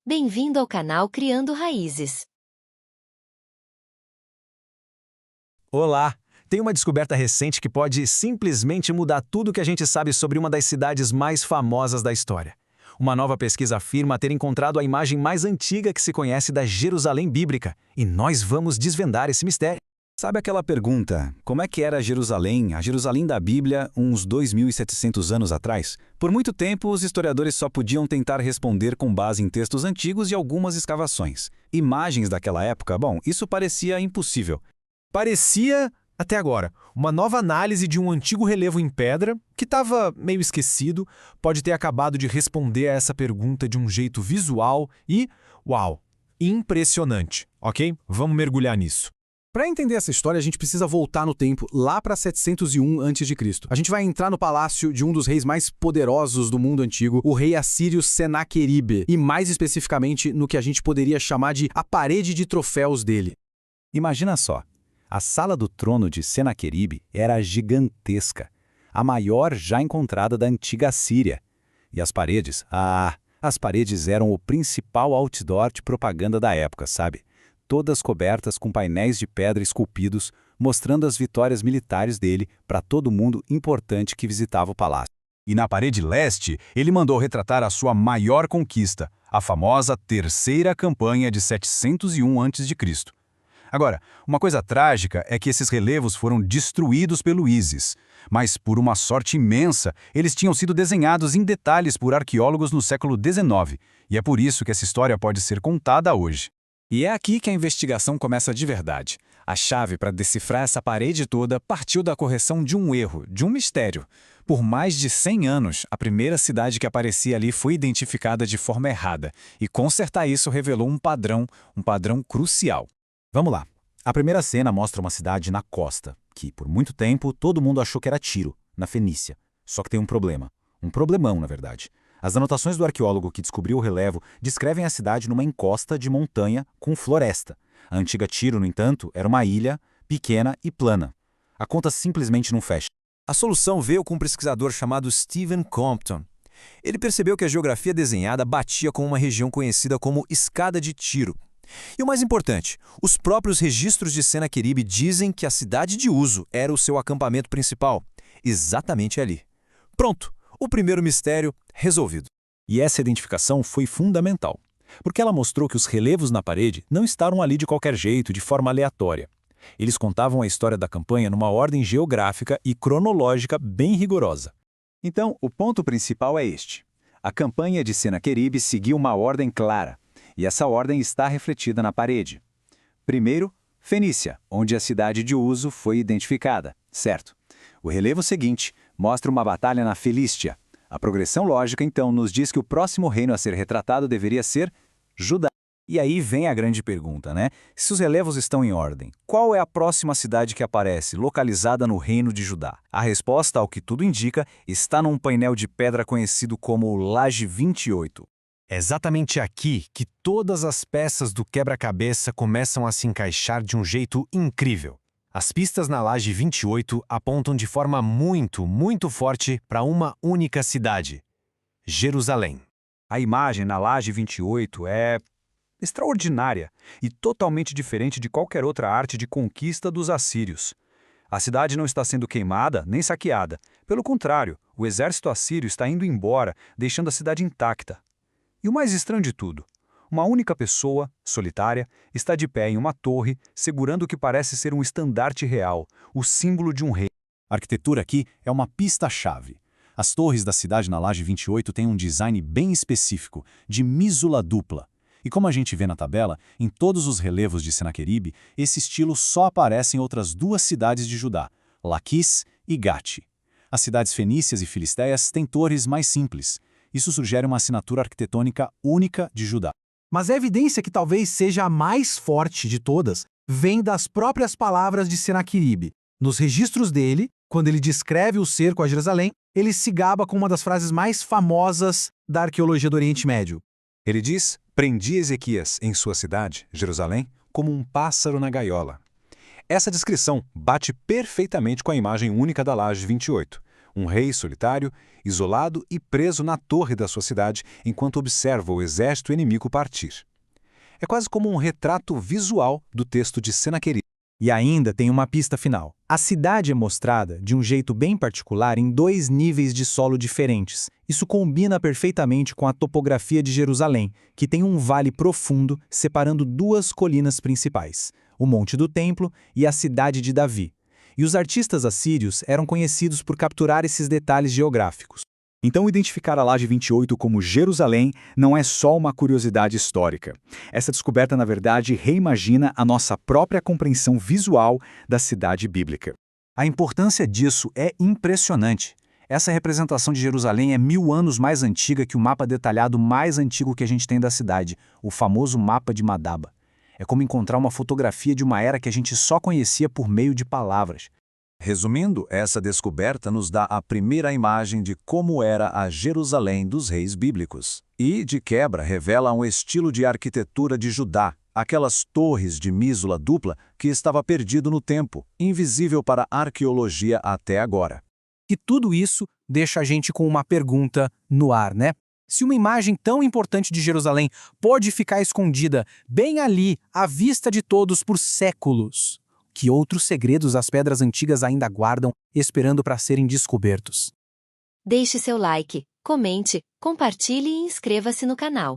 Bem-vindo ao canal Criando Raízes. Olá! Tem uma descoberta recente que pode simplesmente mudar tudo o que a gente sabe sobre uma das cidades mais famosas da história. Uma nova pesquisa afirma ter encontrado a imagem mais antiga que se conhece da Jerusalém bíblica, e nós vamos desvendar esse mistério. Sabe aquela pergunta, como é que era Jerusalém, a Jerusalém da Bíblia, uns 2.700 anos atrás? Por muito tempo, os historiadores só podiam tentar responder com base em textos antigos e algumas escavações. Imagens daquela época, bom, isso parecia impossível. Parecia, até agora, uma nova análise de um antigo relevo em pedra, que estava meio esquecido, pode ter acabado de responder a essa pergunta de um jeito visual e, uau, impressionante, ok? Vamos mergulhar nisso. Para entender essa história, a gente precisa voltar no tempo, lá para 701 a.C. A gente vai entrar no palácio de um dos reis mais poderosos do mundo antigo, o rei assírio Senaqueribe, e mais especificamente no que a gente poderia chamar de a parede de troféus dele. Imagina só, a sala do trono de Senaqueribe era gigantesca, a maior já encontrada da antiga Síria. E as paredes? As paredes eram o principal outdoor de propaganda da época, sabe? Todas cobertas com painéis de pedra esculpidos, mostrando as vitórias militares dele para todo mundo importante que visitava o palácio. E na parede leste, ele mandou retratar a sua maior conquista, a famosa Terceira Campanha de 701 a.C. Agora, uma coisa trágica é que esses relevos foram destruídos pelo ISIS, mas por uma sorte imensa, eles tinham sido desenhados em detalhes por arqueólogos no século XIX, e é por isso que essa história pode ser contada hoje. E é aqui que a investigação começa de verdade. A chave para decifrar essa parede toda partiu da correção de um erro, de um mistério. Por mais de 100 anos, a primeira cidade que aparecia ali foi identificada de forma errada, e consertar isso revelou um padrão crucial. Vamos lá. A primeira cena mostra uma cidade na costa, que por muito tempo todo mundo achou que era Tiro, na Fenícia. Só que tem um problema. Um problemão, na verdade. As anotações do arqueólogo que descobriu o relevo descrevem a cidade numa encosta de montanha com floresta. A antiga Tiro, no entanto, era uma ilha pequena e plana. A conta simplesmente não fecha. A solução veio com um pesquisador chamado Stephen Compton. Ele percebeu que a geografia desenhada batia com uma região conhecida como Escada de Tiro. E o mais importante, os próprios registros de Senaqueribe dizem que a cidade de Uso era o seu acampamento principal, exatamente ali. Pronto! O primeiro mistério resolvido. E essa identificação foi fundamental, porque ela mostrou que os relevos na parede não estavam ali de qualquer jeito, de forma aleatória. Eles contavam a história da campanha numa ordem geográfica e cronológica bem rigorosa. Então, o ponto principal é este. A campanha de Senaqueribe seguiu uma ordem clara, e essa ordem está refletida na parede. Primeiro, Fenícia, onde a cidade de Uso foi identificada, certo? O relevo seguinte mostra uma batalha na Filístia. A progressão lógica, então, nos diz que o próximo reino a ser retratado deveria ser Judá. E aí vem a grande pergunta, né? Se os relevos estão em ordem, qual é a próxima cidade que aparece, localizada no reino de Judá? A resposta, ao que tudo indica, está num painel de pedra conhecido como Laje 28. É exatamente aqui que todas as peças do quebra-cabeça começam a se encaixar de um jeito incrível. As pistas na Laje 28 apontam de forma muito forte para uma única cidade: Jerusalém. A imagem na Laje 28 é extraordinária e totalmente diferente de qualquer outra arte de conquista dos assírios. A cidade não está sendo queimada nem saqueada. Pelo contrário, o exército assírio está indo embora, deixando a cidade intacta. E o mais estranho de tudo, uma única pessoa, solitária, está de pé em uma torre, segurando o que parece ser um estandarte real, o símbolo de um rei. A arquitetura aqui é uma pista-chave. As torres da cidade na Laje 28 têm um design bem específico, de mísula dupla. E como a gente vê na tabela, em todos os relevos de Senaqueribe, esse estilo só aparece em outras duas cidades de Judá, Laquis e Gati. As cidades fenícias e filisteias têm torres mais simples. Isso sugere uma assinatura arquitetônica única de Judá. Mas a evidência que talvez seja a mais forte de todas vem das próprias palavras de Senaqueribe. Nos registros dele, quando ele descreve o cerco a Jerusalém, ele se gaba com uma das frases mais famosas da arqueologia do Oriente Médio. Ele diz: prendi Ezequias em sua cidade, Jerusalém, como um pássaro na gaiola. Essa descrição bate perfeitamente com a imagem única da Laje 28. Um rei solitário, isolado e preso na torre da sua cidade enquanto observa o exército inimigo partir. É quase como um retrato visual do texto de Senaqueribe. E ainda tem uma pista final. A cidade é mostrada de um jeito bem particular em 2 níveis de solo diferentes. Isso combina perfeitamente com a topografia de Jerusalém, que tem um vale profundo separando 2 colinas principais, o Monte do Templo e a cidade de Davi. E os artistas assírios eram conhecidos por capturar esses detalhes geográficos. Então, identificar a Laje 28 como Jerusalém não é só uma curiosidade histórica. Essa descoberta, na verdade, reimagina a nossa própria compreensão visual da cidade bíblica. A importância disso é impressionante. Essa representação de Jerusalém é 1000 anos mais antiga que o mapa detalhado mais antigo que a gente tem da cidade, o famoso mapa de Madaba. É como encontrar uma fotografia de uma era que a gente só conhecia por meio de palavras. Resumindo, essa descoberta nos dá a primeira imagem de como era a Jerusalém dos reis bíblicos. E, de quebra, revela um estilo de arquitetura de Judá, aquelas torres de mísula dupla que estava perdido no tempo, invisível para a arqueologia até agora. E tudo isso deixa a gente com uma pergunta no ar, né? Se uma imagem tão importante de Jerusalém pode ficar escondida bem ali, à vista de todos por séculos, que outros segredos as pedras antigas ainda guardam, esperando para serem descobertos? Deixe seu like, comente, compartilhe e inscreva-se no canal.